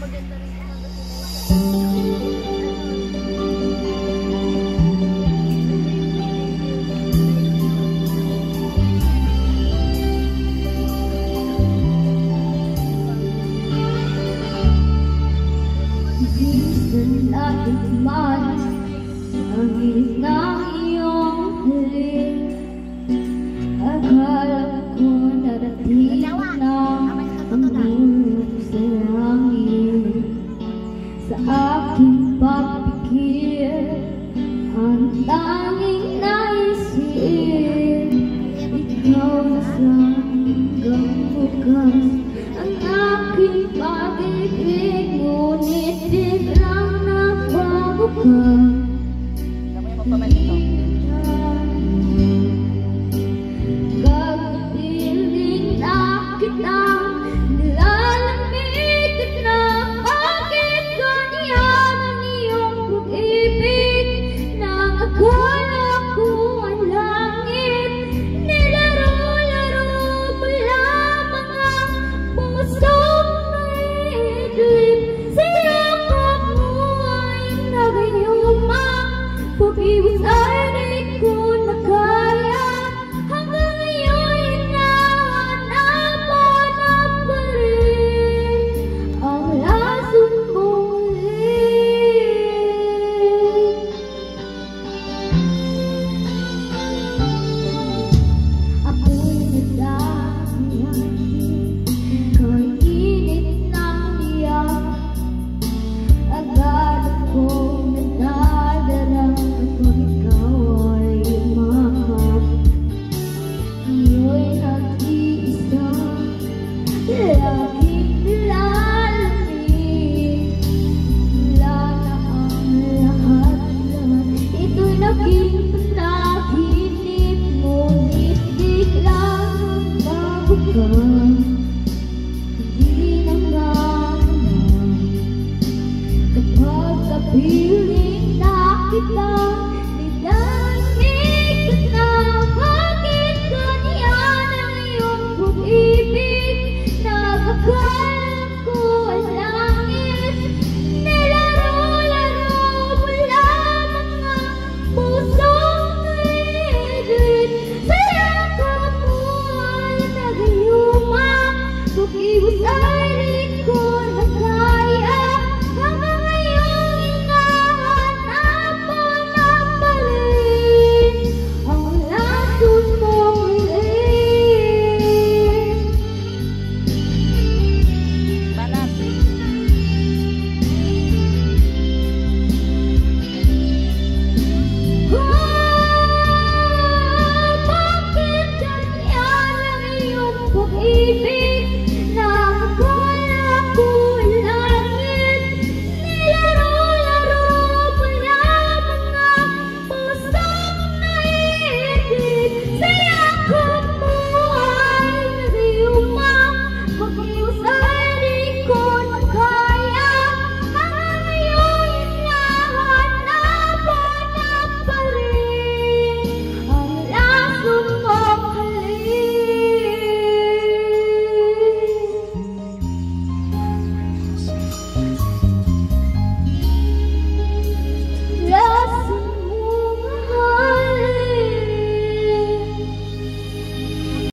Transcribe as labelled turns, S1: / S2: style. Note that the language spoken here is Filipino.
S1: Maganda rin yung mga sinay.
S2: Minsan aking malas ang init ng iyong halik. Akala ko narating na ang ulog sa langit. Sa aking papikir, ang tanging naisip, ikaw na sa hanggang bukas. Ang aking pag-ibig, ngunit biglang nagbago ka. Gagapiling na kita, nilalamig at na bakit ganyan ang iyong pag-ibig? Nang akala ko ang langit, nilaro-laro mo lamang ang pusong may idlip. Siyakap mo ay nagayuma, pag-ibig ay di ko na kaya. Hanggang ngayon hinahanap mo na pa rin ang lasong mong ulit. Ako'y nagdahiyang kay init ng iyak. Agad akong nagdadarang kapag ikaw ay umakap. Iyo'y nag-iisa, laging nilalamig. Wala na ang lahat-lahat, ito'y naging panaginip. Ngunit biglang bago ka, hindi na naman. Kapag kapiling na kita, nilalamig ka na. Bakit ganyan ang iyong pag-ibig? Nagakala ko ang langit, nilaro-laro mo lamang ang pusong naidlip. Sayakap mo ay nagayuma, pag-ibig ay di